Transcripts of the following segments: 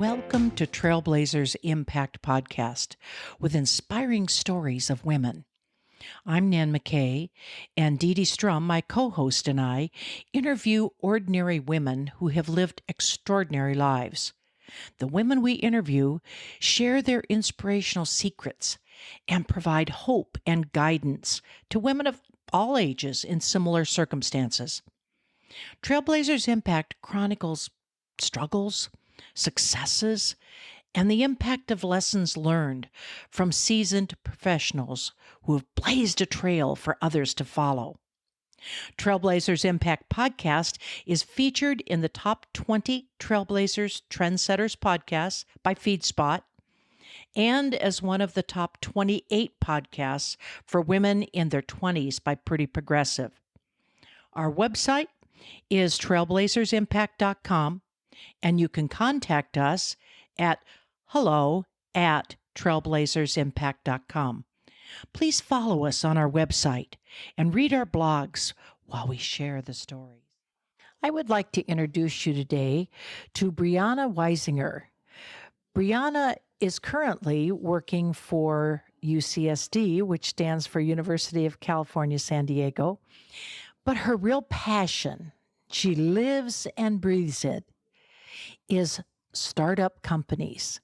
Welcome to Trailblazers Impact Podcast with inspiring stories of women. I'm Nan McKay, and Dee Dee Strum, my co-host, and I interview ordinary women who have lived extraordinary lives. The women we interview share their inspirational secrets and provide hope and guidance to women of all ages in similar circumstances. Trailblazers Impact chronicles struggles, successes, and the impact of lessons learned from seasoned professionals who have blazed a trail for others to follow. Trailblazers Impact Podcast is featured in the top 20 Trailblazers Trendsetters podcasts by FeedSpot and as one of the top 28 podcasts for women in their 20s by Pretty Progressive. Our website is trailblazersimpact.com, and you can contact us at hello@trailblazersimpact.com. Please follow us on our website and read our blogs while we share the stories. I would like to introduce you today to Briana Weisinger. Briana is currently working for UCSD, which stands for University of California, San Diego. But her real passion, she lives and breathes it, is startup companies.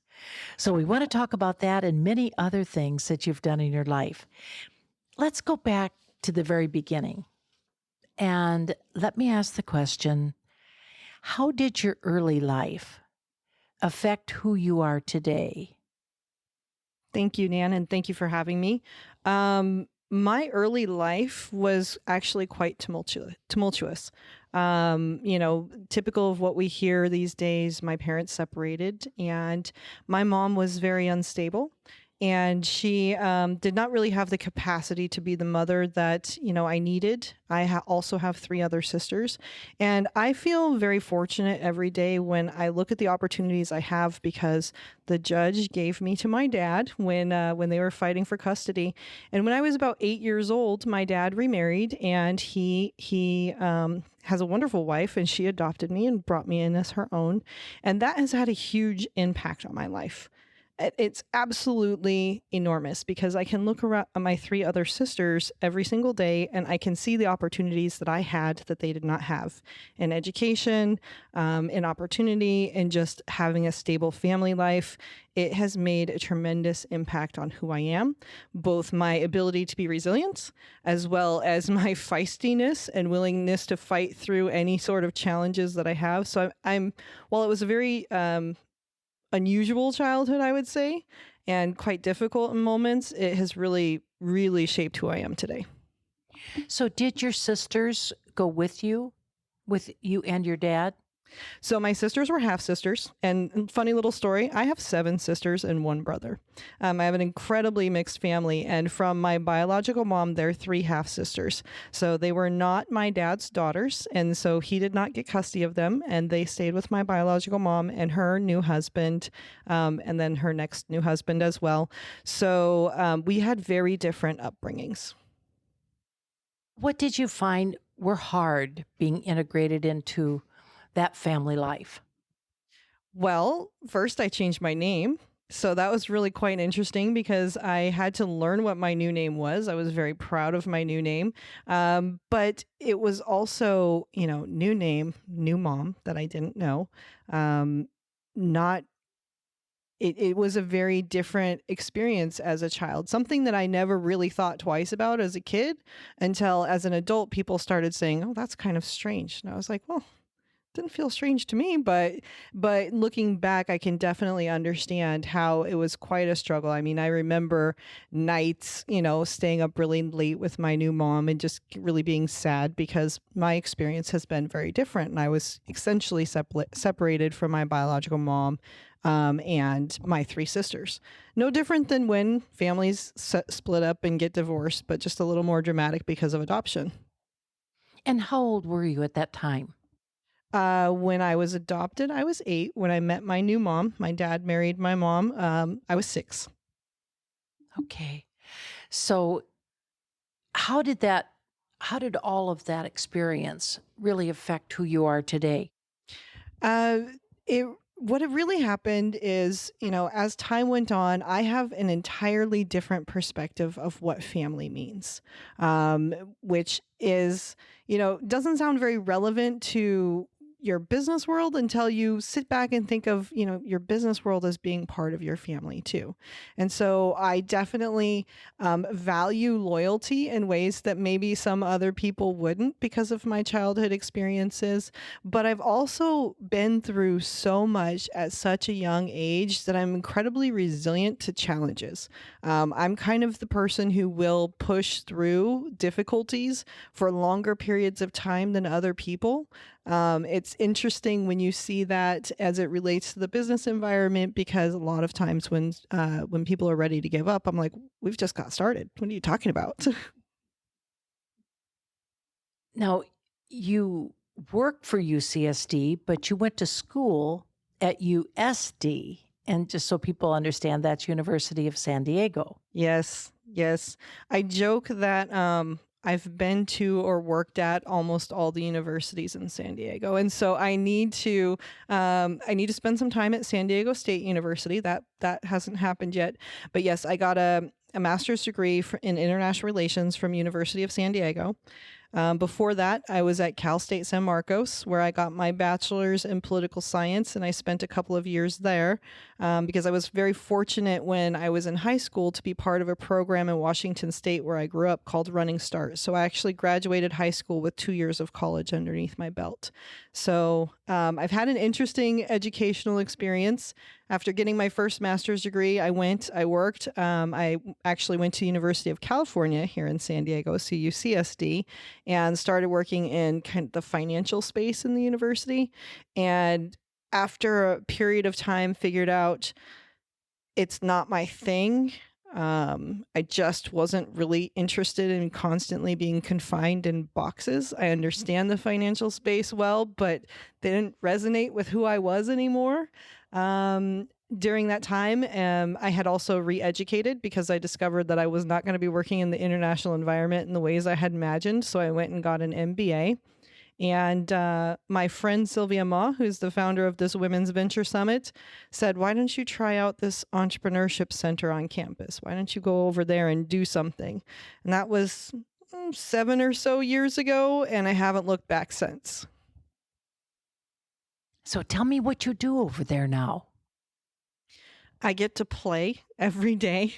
So we want to talk about that and many other things that you've done in your life. Let's go back to the very beginning. And let me ask the question, how did your early life affect who you are today? Thank you, Nan, and thank you for having me. My early life was actually quite tumultuous. Typical of what we hear these days. My parents separated, and my mom was very unstable. And she did not really have the capacity to be the mother that, I needed. I also have 3 other sisters. And I feel very fortunate every day when I look at the opportunities I have, because the judge gave me to my dad when they were fighting for custody. And when I was about 8 years old, my dad remarried, and he has a wonderful wife, and she adopted me and brought me in as her own. And that has had a huge impact on my life. It's absolutely enormous, because I can look around at my 3 other sisters every single day, and I can see the opportunities that I had that they did not have in education, in opportunity, and just having a stable family life. It has made a tremendous impact on who I am, both my ability to be resilient, as well as my feistiness and willingness to fight through any sort of challenges that I have. So while it was a very unusual childhood, I would say, and quite difficult in moments, it has really, really shaped who I am today. So did your sisters go with you and your dad? So my sisters were half sisters, and funny little story, I have 7 sisters and 1 brother. I have an incredibly mixed family, and from my biological mom, there are 3 half sisters. So they were not my dad's daughters, and so he did not get custody of them, and they stayed with my biological mom and her new husband, and then her next new husband as well. So we had very different upbringings. What did you find were hard being integrated into that family life? Well, first I changed my name. So that was really quite interesting, because I had to learn what my new name was. I was very proud of my new name. But it was also, new name, new mom that I didn't know. It was a very different experience as a child, something that I never really thought twice about as a kid, until as an adult, people started saying, "Oh, that's kind of strange." And I was like, well, didn't feel strange to me, but looking back, I can definitely understand how it was quite a struggle. I mean, I remember nights, staying up really late with my new mom and just really being sad, because my experience has been very different, and I was essentially separated from my biological mom and my 3 sisters. No different than when families split up and get divorced, but just a little more dramatic because of adoption. And how old were you at that time? When I was adopted, I was 8. When I met my new mom, my dad married my mom, I was 6. Okay. So how did all of that experience really affect who you are today? Uh, it What had really happened is, as time went on, I have an entirely different perspective of what family means, which is, doesn't sound very relevant to your business world until you sit back and think of, your business world as being part of your family too. And so I definitely value loyalty in ways that maybe some other people wouldn't because of my childhood experiences. But I've also been through so much at such a young age that I'm incredibly resilient to challenges. I'm kind of the person who will push through difficulties for longer periods of time than other people. It's interesting when you see that as it relates to the business environment, because a lot of times when people are ready to give up, I'm like, we've just got started. What are you talking about? Now, you worked for UCSD, but you went to school at USD. And just so people understand, that's University of San Diego. Yes, yes. I joke that I've been to or worked at almost all the universities in San Diego, and so I need to spend some time at San Diego State University. That hasn't happened yet, but yes, I got a master's degree in international relations from University of San Diego. Before that, I was at Cal State San Marcos, where I got my bachelor's in political science, and I spent a couple of years there because I was very fortunate when I was in high school to be part of a program in Washington State where I grew up called Running Start. So I actually graduated high school with 2 years of college underneath my belt. So I've had an interesting educational experience. After getting my first master's degree, I worked. I actually went to University of California here in San Diego, so UCSD, and started working in kind of the financial space in the university. And after a period of time, figured out it's not my thing. I just wasn't really interested in constantly being confined in boxes. I understand the financial space well, but they didn't resonate with who I was anymore. During that time, I had also re-educated because I discovered that I was not going to be working in the international environment in the ways I had imagined. So I went and got an MBA. And my friend Sylvia Ma, who's the founder of this Women's Venture Summit, said, why don't you try out this entrepreneurship center on campus? Why don't you go over there and do something? And that was 7 or so years ago, and I haven't looked back since. So tell me what you do over there now. I get to play every day.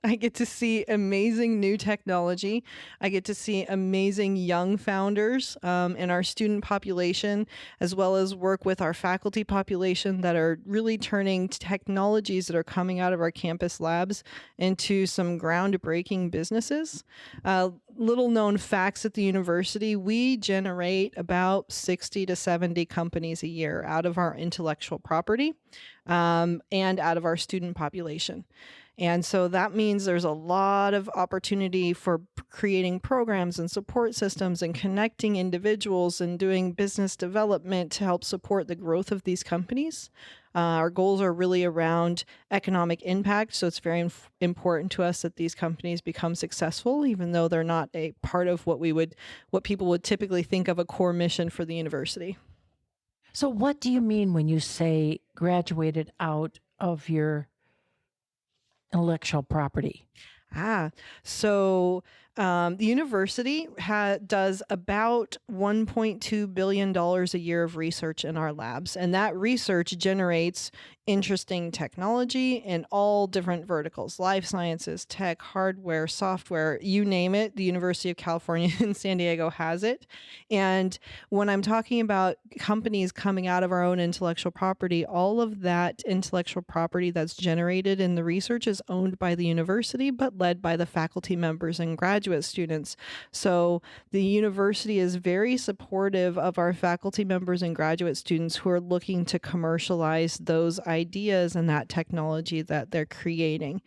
I get to see amazing new technology. I get to see amazing young founders in our student population, as well as work with our faculty population that are really turning technologies that are coming out of our campus labs into some groundbreaking businesses. Little known facts at the university, we generate about 60 to 70 companies a year out of our intellectual property and out of our student population. And so that means there's a lot of opportunity for creating programs and support systems and connecting individuals and doing business development to help support the growth of these companies. Our goals are really around economic impact. So it's very important to us that these companies become successful, even though they're not a part of what people would typically think of a core mission for the university. So what do you mean when you say graduated out of your intellectual property? So the university does about $1.2 billion a year of research in our labs, and that research generates interesting technology in all different verticals: life sciences, tech, hardware, software, you name it. The University of California in San Diego has it. And when I'm talking about companies coming out of our own intellectual property, all of that intellectual property that's generated in the research is owned by the university, but led by the faculty members and graduate students. So the university is very supportive of our faculty members and graduate students who are looking to commercialize those ideas and that technology that they're creating.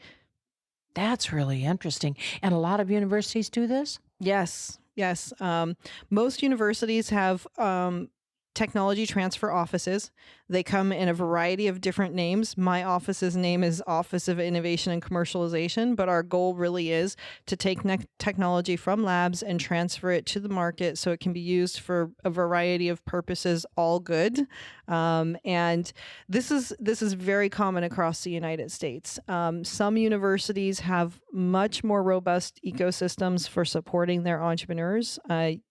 That's really interesting. And a lot of universities do this? Yes. Most universities have technology transfer offices. They come in a variety of different names. My office's name is Office of Innovation and Commercialization, but our goal really is to take technology from labs and transfer it to the market so it can be used for a variety of purposes, all good. And this is very common across the United States. Some universities have much more robust ecosystems for supporting their entrepreneurs.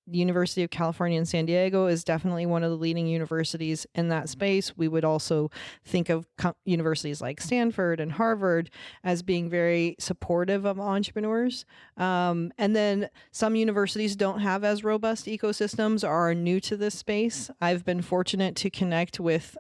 The University of California in San Diego is definitely one of the leading universities in that space. We would also think of universities like Stanford and Harvard as being very supportive of entrepreneurs. And then some universities don't have as robust ecosystems or are new to this space. I've been fortunate to connect with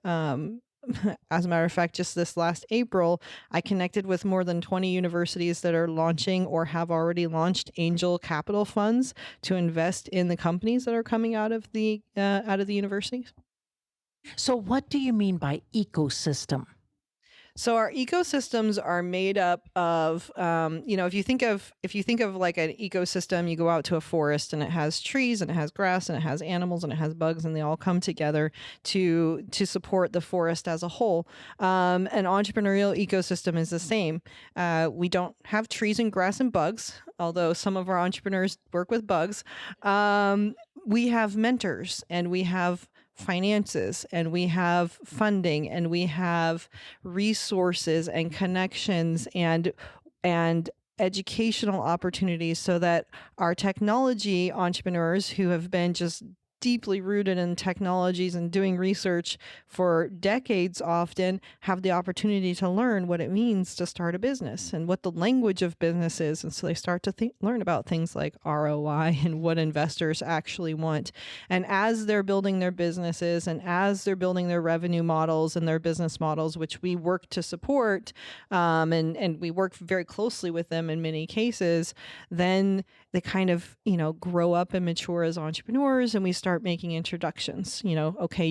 as a matter of fact, just this last April, I connected with more than 20 universities that are launching or have already launched angel capital funds to invest in the companies that are coming out of the universities. So, what do you mean by ecosystem? So our ecosystems are made up of, if you think of like an ecosystem, you go out to a forest and it has trees and it has grass and it has animals and it has bugs and they all come together to support the forest as a whole. An entrepreneurial ecosystem is the same. We don't have trees and grass and bugs, although some of our entrepreneurs work with bugs. We have mentors and we have finances and we have funding and we have resources and connections and educational opportunities so that our technology entrepreneurs who have been just deeply rooted in technologies and doing research for decades often have the opportunity to learn what it means to start a business and what the language of business is. And so they start to learn about things like ROI and what investors actually want. And as they're building their businesses and as they're building their revenue models and their business models, which we work to support, and we work very closely with them in many cases, then they kind of, grow up and mature as entrepreneurs, and we start making introductions. Okay,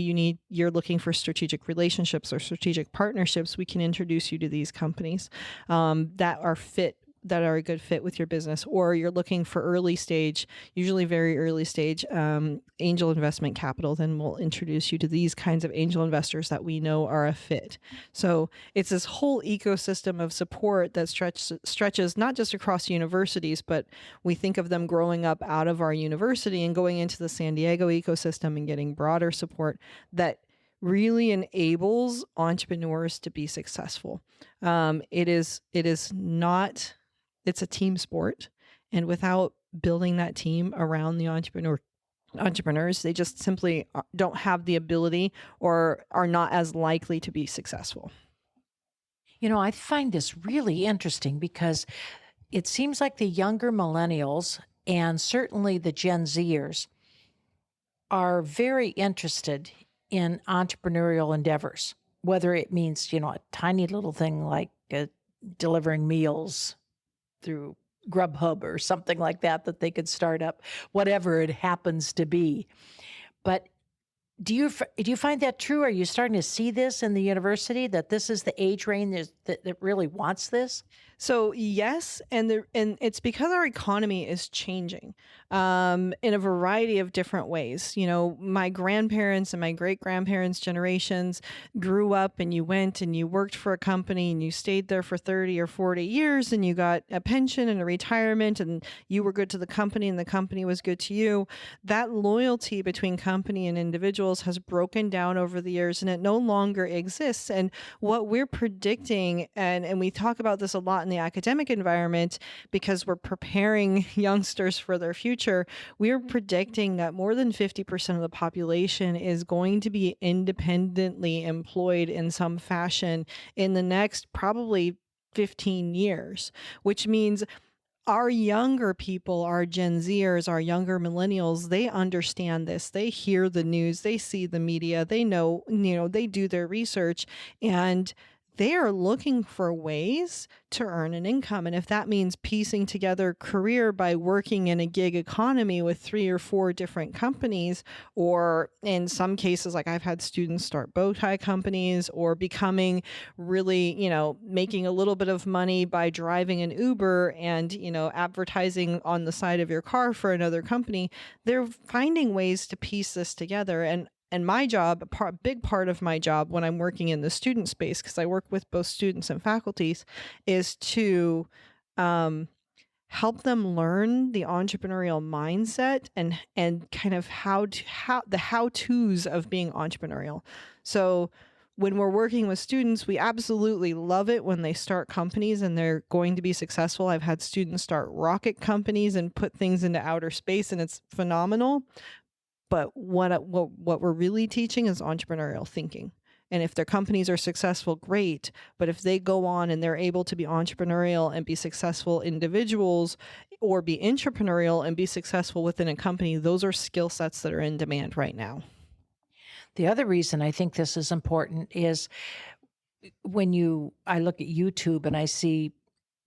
you're looking for strategic relationships or strategic partnerships. We can introduce you to these companies that are a good fit with your business, or you're looking for early stage, usually very early stage, angel investment capital, then we'll introduce you to these kinds of angel investors that we know are a fit. So it's this whole ecosystem of support that stretches not just across universities, but we think of them growing up out of our university and going into the San Diego ecosystem and getting broader support that really enables entrepreneurs to be successful. It's a team sport. And without building that team around the entrepreneurs, they just simply don't have the ability or are not as likely to be successful. I find this really interesting because it seems like the younger millennials and certainly the Gen Zers are very interested in entrepreneurial endeavors, whether it means, a tiny little thing like delivering meals through Grubhub or something like that they could start up, whatever it happens to be. But do you find that true? Are you starting to see this in the university, that this is the age range that really wants this? So yes, and it's because our economy is changing in a variety of different ways. My grandparents and my great grandparents' generations grew up, and you went and you worked for a company and you stayed there for 30 or 40 years, and you got a pension and a retirement, and you were good to the company and the company was good to you. That loyalty between company and individuals has broken down over the years, and it no longer exists. And what we're predicting, and we talk about this a lot in the academic environment because we're preparing youngsters for their future, we're predicting that more than 50% of the population is going to be independently employed in some fashion in the next probably 15 years, which means our younger people, our Gen Zers, our younger millennials, they understand this. They hear the news, they see the media, they know, they do their research, and they are looking for ways to earn an income. And if that means piecing together career by working in a gig economy with 3 or 4 different companies, or in some cases, like I've had students start bow tie companies, or becoming really, making a little bit of money by driving an Uber and, advertising on the side of your car for another company, they're finding ways to piece this together. And And my job, a big part of my job when I'm working in the student space, because I work with both students and faculties, is to um, help them learn the entrepreneurial mindset and kind of how to's of being entrepreneurial. So when we're working with students, we absolutely love it when they start companies and they're going to be successful. I've had students start rocket companies and put things into outer space, and it's phenomenal. But what we're really teaching is entrepreneurial thinking. And if their companies are successful, great. But if they go on and they're able to be entrepreneurial and be successful individuals, or be entrepreneurial and be successful within a company, those are skill sets that are in demand right now. The other reason I think this is important is I look at YouTube and I see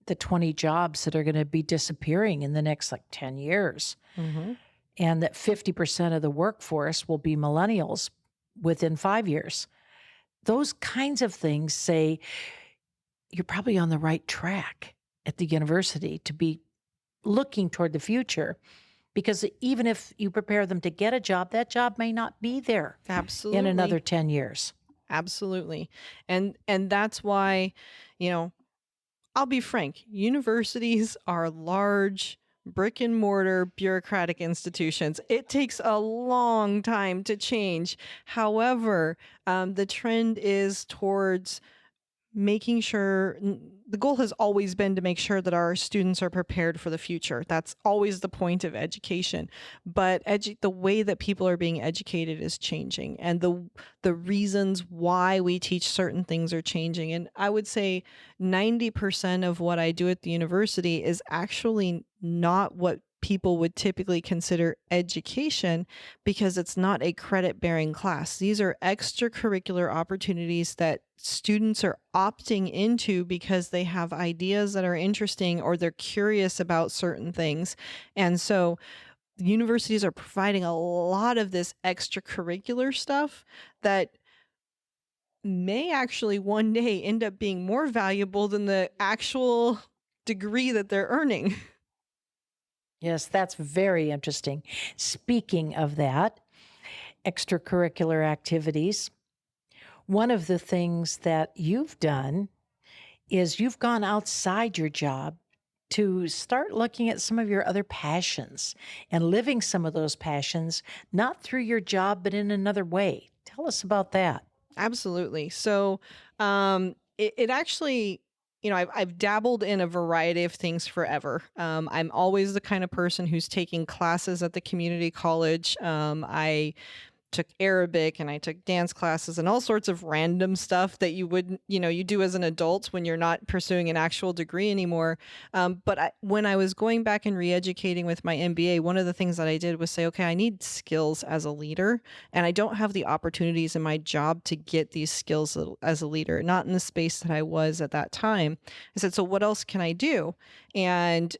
the 20 jobs that are going to be disappearing in the next 10 years. Mm-hmm. And that 50% of the workforce will be millennials within 5 years. Those kinds of things say you're probably on the right track at the university to be looking toward the future, because even if you prepare them to get a job, that job may not be there Absolutely. in another 10 years. Absolutely. And that's why, I'll be frank, universities are large brick and mortar bureaucratic institutions. It takes a long time to change. However, the trend is towards making sure, the goal has always been to make sure that our students are prepared for the future. That's always the point of education. But the way that people are being educated is changing, and the reasons why we teach certain things are changing. And I would say 90% of what I do at the university is actually not what people would typically consider education, because it's not a credit-bearing class. These are extracurricular opportunities that students are opting into because they have ideas that are interesting or they're curious about certain things. And so universities are providing a lot of this extracurricular stuff that may actually one day end up being more valuable than the actual degree that they're earning. Yes, that's very interesting. Speaking of that, extracurricular activities, one of the things that you've done is you've gone outside your job to start looking at some of your other passions and living some of those passions, not through your job, but in another way. Tell us about that. Absolutely. So it actually, I've dabbled in a variety of things forever. I'm always the kind of person who's taking classes at the community college. I took Arabic and I took dance classes and all sorts of random stuff that you wouldn't, you do as an adult when you're not pursuing an actual degree anymore. But when I was going back and re-educating with my MBA, one of the things that I did was say, okay, I need skills as a leader, and I don't have the opportunities in my job to get these skills as a leader, not in the space that I was at that time. I said, so what else can I do? And,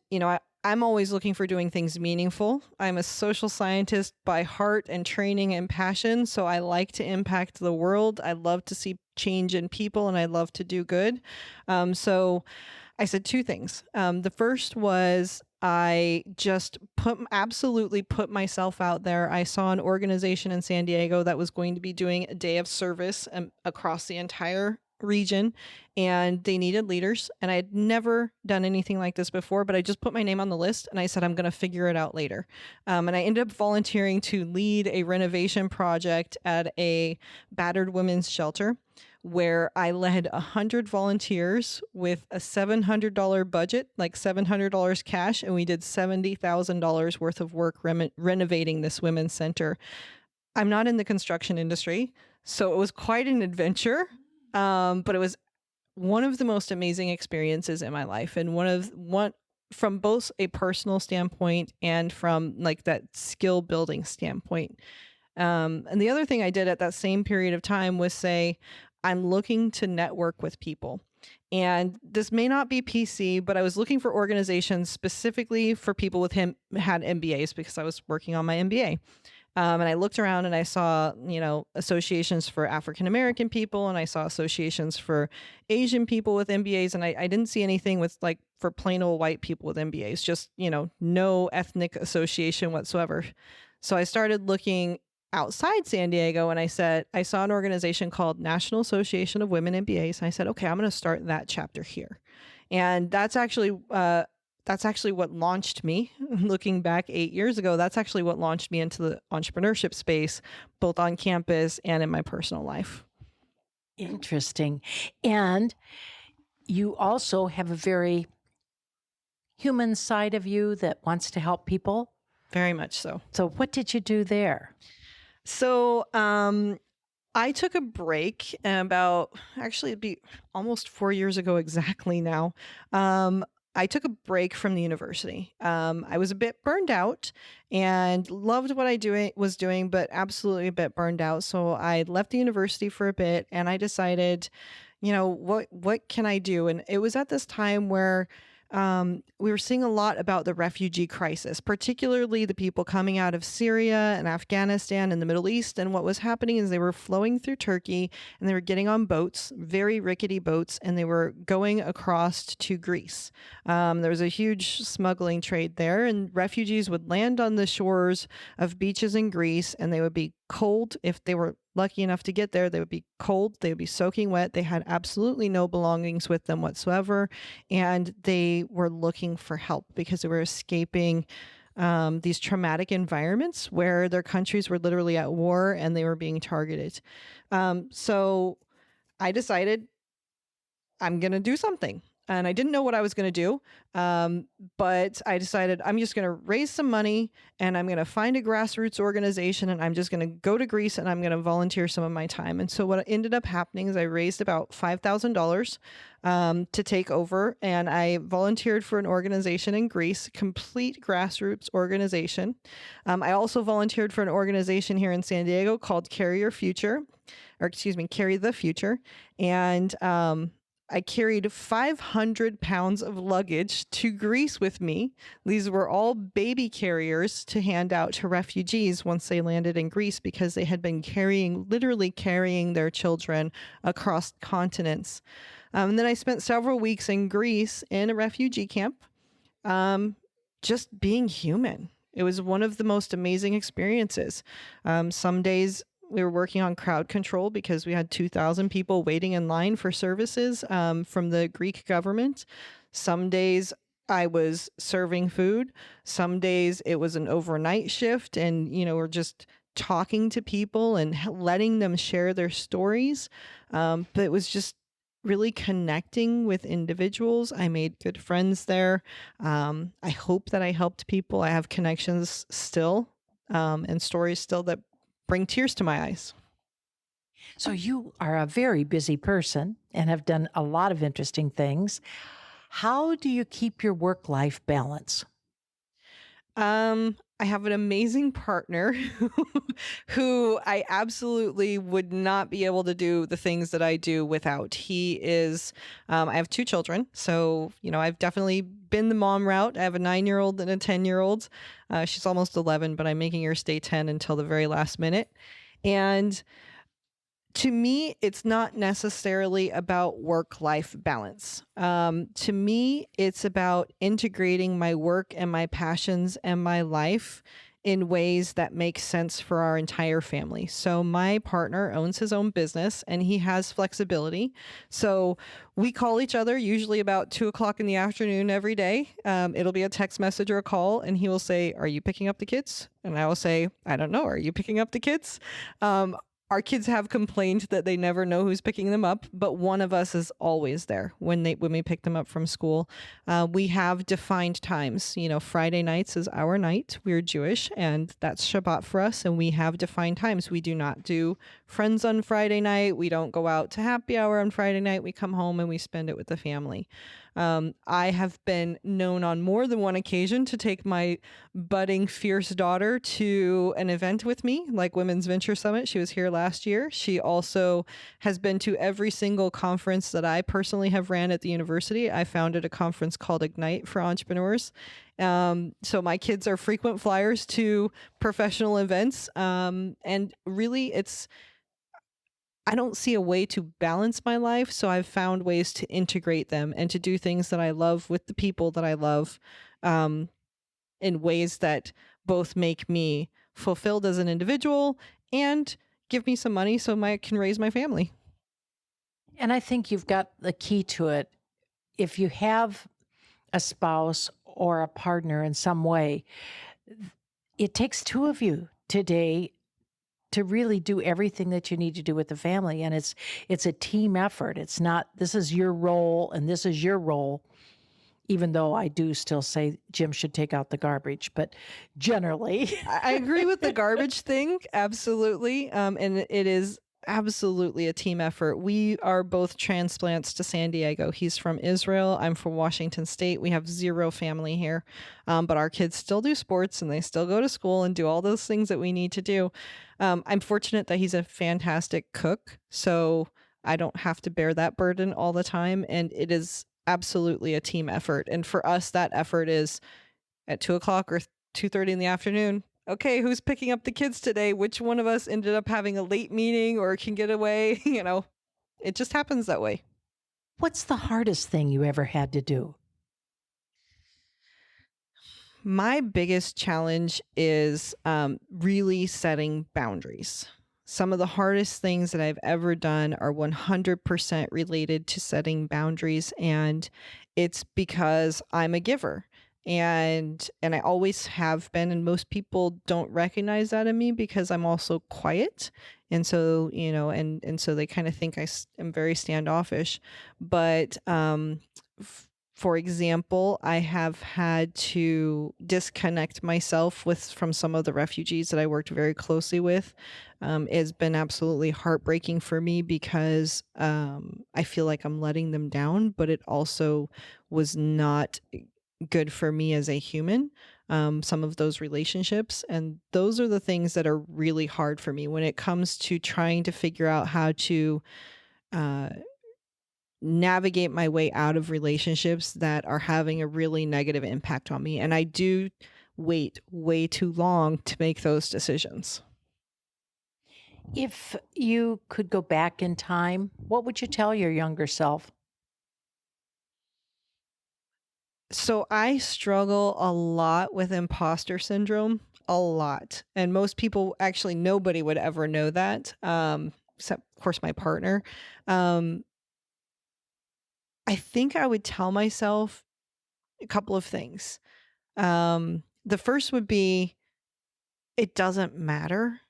I'm always looking for doing things meaningful. I'm a social scientist by heart and training and passion, so I like to impact the world. I love to see change in people, and I love to do good. So I said two things. The first was I just absolutely put myself out there. I saw an organization in San Diego that was going to be doing a day of service across the entire region, and they needed leaders, and I had never done anything like this before, but I just put my name on the list and I said I'm going to figure it out later. And I ended up volunteering to lead a renovation project at a battered women's shelter, where I led 100 volunteers with a $700 budget, like $700 cash, and we did $70,000 worth of work renovating this women's center. I'm not in the construction industry, so it was quite an adventure. But it was one of the most amazing experiences in my life, and one from both a personal standpoint and from that skill building standpoint. And the other thing I did at that same period of time was say, I'm looking to network with people. And this may not be PC, but I was looking for organizations specifically for people with had MBAs, because I was working on my MBA. And I looked around and I saw, associations for African-American people, and I saw associations for Asian people with MBAs. And I didn't see anything with for plain old white people with MBAs, just, no ethnic association whatsoever. So I started looking outside San Diego, and I saw an organization called National Association of Women MBAs. And I said, okay, I'm going to start that chapter here. And that's actually what launched me. Looking back 8 years ago, that's actually what launched me into the entrepreneurship space, both on campus and in my personal life. Interesting. And you also have a very human side of you that wants to help people. Very much so. So what did you do there? So, I took a break it'd be almost 4 years ago exactly now. I took a break from the university. I was a bit burned out and loved what was doing, but absolutely a bit burned out. So I left the university for a bit and I decided, what can I do? And it was at this time where we were seeing a lot about the refugee crisis, particularly the people coming out of Syria and Afghanistan and the Middle East. And what was happening is they were flowing through Turkey and they were getting on boats, very rickety boats, and they were going across to Greece. There was a huge smuggling trade there, and refugees would land on the shores of beaches in Greece and they would be cold. If they were lucky enough to get there, they would be cold, they would be soaking wet, they had absolutely no belongings with them whatsoever, and they were looking for help because they were escaping these traumatic environments where their countries were literally at war and they were being targeted. So I decided I'm going to do something. And I didn't know what I was going to do, but I decided I'm just going to raise some money and I'm going to find a grassroots organization and I'm just going to go to Greece and I'm going to volunteer some of my time. And so what ended up happening is I raised about $5,000 to take over, and I volunteered for an organization in Greece, complete grassroots organization. I also volunteered for an organization here in San Diego called Carry the Future. And I carried 500 pounds of luggage to Greece with me. These were all baby carriers to hand out to refugees once they landed in Greece because they had been literally carrying their children across continents. And then I spent several weeks in Greece in a refugee camp, just being human. It was one of the most amazing experiences. Some days we were working on crowd control because we had 2,000 people waiting in line for services from the Greek government. Some days I was serving food. Some days it was an overnight shift and, we're just talking to people and letting them share their stories. But it was just really connecting with individuals. I made good friends there. I hope that I helped people. I have connections still and stories still that bring tears to my eyes. So you are a very busy person and have done a lot of interesting things. How do you keep your work-life balance? I have an amazing partner who I absolutely would not be able to do the things that I do without. I have 2 children. So, I've definitely been the mom route. I have a 9-year-old and a 10-year-old. She's almost 11, but I'm making her stay 10 until the very last minute. And to me, it's not necessarily about work-life balance. To me, it's about integrating my work and my passions and my life in ways that make sense for our entire family. So my partner owns his own business and he has flexibility. So we call each other usually about 2:00 in the afternoon every day. It'll be a text message or a call and he will say, "Are you picking up the kids?" And I will say, "I don't know. Are you picking up the kids?" Our kids have complained that they never know who's picking them up, but one of us is always there when we pick them up from school. We have defined times. Friday nights is our night. We're Jewish, and that's Shabbat for us, and we have defined times. We do not do friends on Friday night. We don't go out to happy hour on Friday night. We come home and we spend it with the family. I have been known on more than one occasion to take my budding fierce daughter to an event with me, like Women's Venture Summit. She was here last year. She also has been to every single conference that I personally have ran at the university. I founded a conference called Ignite for entrepreneurs. So my kids are frequent flyers to professional events. And really I don't see a way to balance my life, so I've found ways to integrate them and to do things that I love with the people that I love in ways that both make me fulfilled as an individual, and give me some money so I can raise my family. And I think you've got the key to it. If you have a spouse or a partner in some way, it takes two of you today to really do everything that you need to do with the family. And it's a team effort. It's not, this is your role and this is your role, even though I do still say Jim should take out the garbage, but generally. I agree with the garbage thing. Absolutely. And it is absolutely a team effort. We are both transplants to San Diego. He's from Israel. I'm from Washington State. We have zero family here. But our kids still do sports and they still go to school and do all those things that we need to do. I'm fortunate that he's a fantastic cook, so I don't have to bear that burden all the time. And it is absolutely a team effort. And for us, that effort is at 2:00 or 2:30 in the afternoon. Okay, who's picking up the kids today? Which one of us ended up having a late meeting or can get away? It just happens that way. What's the hardest thing you ever had to do? My biggest challenge is really setting boundaries. Some of the hardest things that I've ever done are 100% related to setting boundaries, and it's because I'm a giver. And I always have been, and most people don't recognize that in me because I'm also quiet. And so, and so they kind of think am very standoffish. But for example, I have had to disconnect myself from some of the refugees that I worked very closely with. It's been absolutely heartbreaking for me because I feel like I'm letting them down, but it also was not good for me as a human, some of those relationships. And those are the things that are really hard for me when it comes to trying to figure out how to navigate my way out of relationships that are having a really negative impact on me. And I do wait way too long to make those decisions. If you could go back in time, what would you tell your younger self? So I struggle a lot with imposter syndrome, a lot. And most people, actually, nobody would ever know that, except, of course, my partner. I think I would tell myself a couple of things. The first would be, it doesn't matter.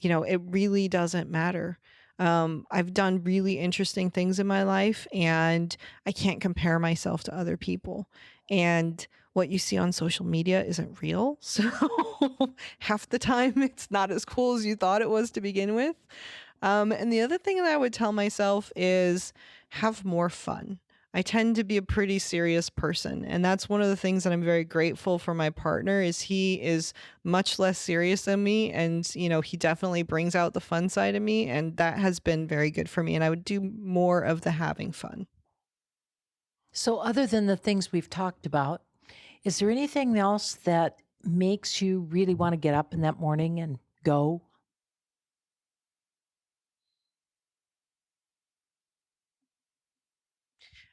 It really doesn't matter. I've done really interesting things in my life and I can't compare myself to other people. And what you see on social media isn't real. So half the time it's not as cool as you thought it was to begin with. And the other thing that I would tell myself is have more fun. I tend to be a pretty serious person, and that's one of the things that I'm very grateful for my partner is he is much less serious than me, and he definitely brings out the fun side of me, and that has been very good for me, and I would do more of the having fun. So, other than the things we've talked about, is there anything else that makes you really want to get up in that morning and go?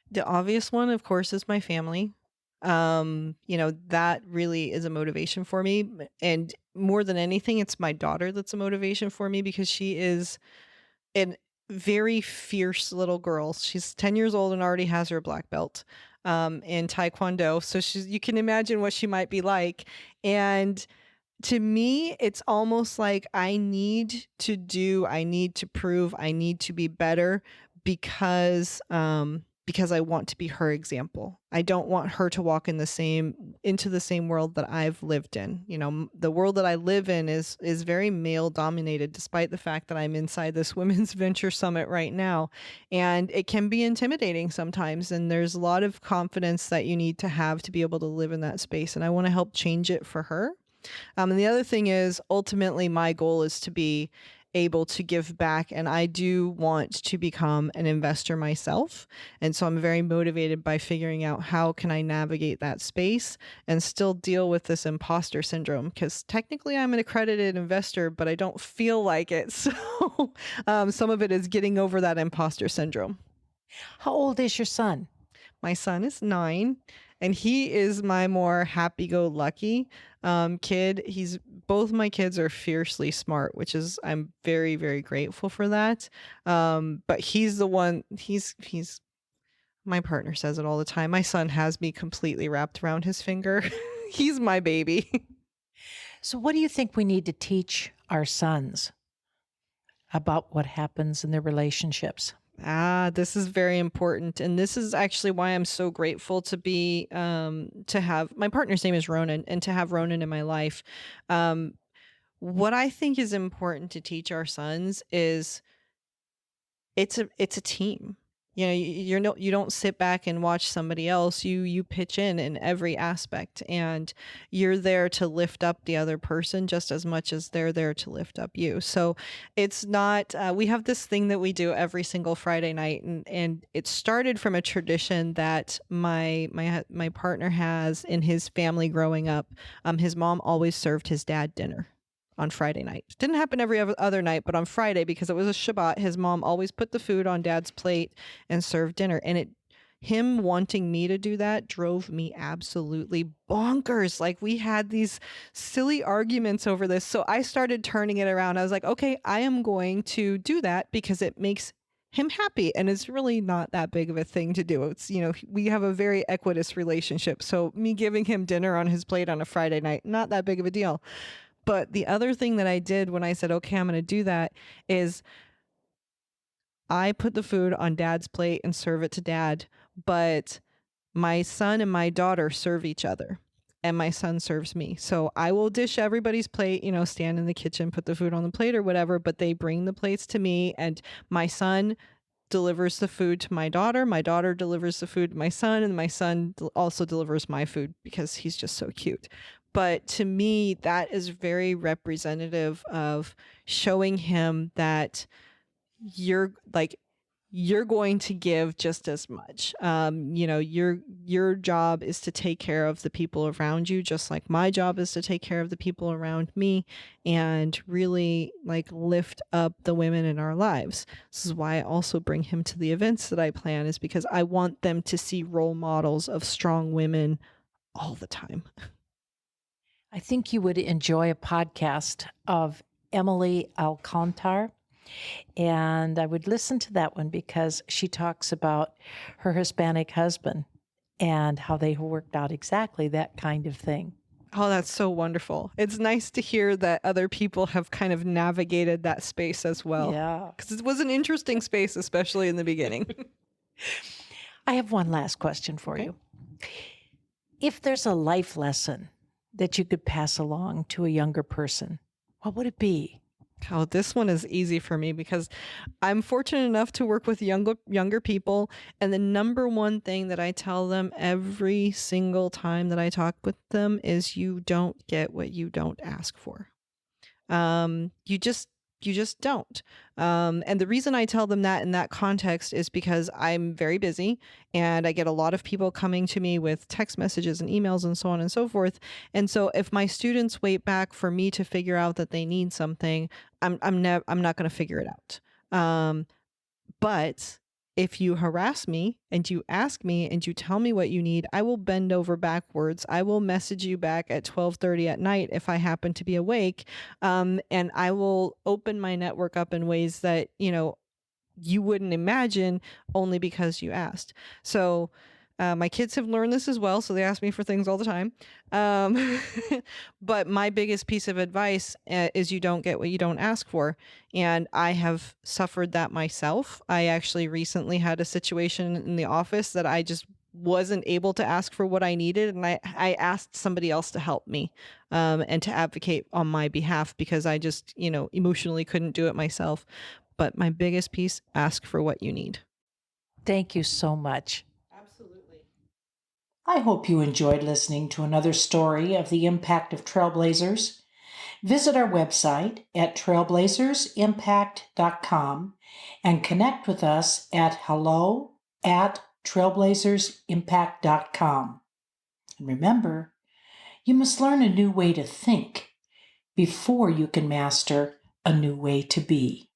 The obvious one, of course, is my family. That really is a motivation for me. And more than anything, it's my daughter that's a motivation for me because she is a very fierce little girl. She's 10 years old and already has her black belt in Taekwondo. So you can imagine what she might be like. And to me, it's almost like I need to prove, I need to be better because I want to be her example. I don't want her to walk into the same world that I've lived in. The world that I live in is very male dominated, despite the fact that I'm inside this Women's Venture Summit right now. And it can be intimidating sometimes. And there's a lot of confidence that you need to have to be able to live in that space. And I want to help change it for her. And the other thing is, ultimately, my goal is to be able to give back, and I do want to become an investor myself. And so I'm very motivated by figuring out how can I navigate that space and still deal with this imposter syndrome, because technically I'm an accredited investor, but I don't feel like it. So some of it is getting over that imposter syndrome. How old is your son? My son is 9, and he is my more happy-go-lucky. kid. He's both my kids are fiercely smart, which is I'm very, very grateful for that. But he's the one. He's my partner says it all the time. My son has me completely wrapped around his finger. He's my baby. So, what do you think we need to teach our sons about what happens in their relationships? This is very important. And this is actually why I'm so grateful to have my partner's name is Ronan and to have Ronan in my life. Um, what I think is important to teach our sons is it's a team. You know, you don't sit back and watch somebody else. You pitch in every aspect, and you're there to lift up the other person just as much as they're there to lift up you. So it's not. We have this thing that we do every single Friday night, and it started from a tradition that my partner has in his family growing up. His mom always served his dad dinner on Friday night. Didn't happen every other night, but on Friday, because it was a Shabbat, his mom always put the food on dad's plate and served dinner. And him wanting me to do that drove me absolutely bonkers. Like, we had these silly arguments over this. So I started turning it around. I was like, okay, I am going to do that because it makes him happy. And it's really not that big of a thing to do. It's, we have a very equitous relationship. So me giving him dinner on his plate on a Friday night, not that big of a deal. But the other thing that I did when I said, okay, I'm going to do that is I put the food on dad's plate and serve it to dad, but my son and my daughter serve each other. And my son serves me. So I will dish everybody's plate, stand in the kitchen, put the food on the plate or whatever, but they bring the plates to me, and my son delivers the food to my daughter delivers the food to my son, and my son also delivers my food because he's just so cute. But to me, that is very representative of showing him that you're going to give just as much. Your job is to take care of the people around you, just like my job is to take care of the people around me, and really lift up the women in our lives. This is why I also bring him to the events that I plan, is because I want them to see role models of strong women all the time. I think you would enjoy a podcast of Emily Alcantar. And I would listen to that one because she talks about her Hispanic husband and how they worked out exactly that kind of thing. Oh, that's so wonderful. It's nice to hear that other people have kind of navigated that space as well. Yeah. Because it was an interesting space, especially in the beginning. I have one last question for you. If there's a life lesson that you could pass along to a younger person, what would it be? Oh, this one is easy for me because I'm fortunate enough to work with younger people. And the number one thing that I tell them every single time that I talk with them is you don't get what you don't ask for. You just don't. And the reason I tell them that in that context is because I'm very busy and I get a lot of people coming to me with text messages and emails and so on and so forth. And so if my students wait back for me to figure out that they need something, I'm not going to figure it out. But if you harass me and you ask me and you tell me what you need, I will bend over backwards. I will message you back at 12:30 at night if I happen to be awake. And I will open my network up in ways that, you wouldn't imagine, only because you asked. So my kids have learned this as well, so they ask me for things all the time. But my biggest piece of advice is you don't get what you don't ask for. And I have suffered that myself. I actually recently had a situation in the office that I just wasn't able to ask for what I needed. And I asked somebody else to help me and to advocate on my behalf because I just, emotionally couldn't do it myself. But my biggest piece, ask for what you need. Thank you so much. Absolutely. I hope you enjoyed listening to another story of the impact of trailblazers. Visit our website at trailblazersimpact.com and connect with us at hello@trailblazersimpact.com. And remember, you must learn a new way to think before you can master a new way to be.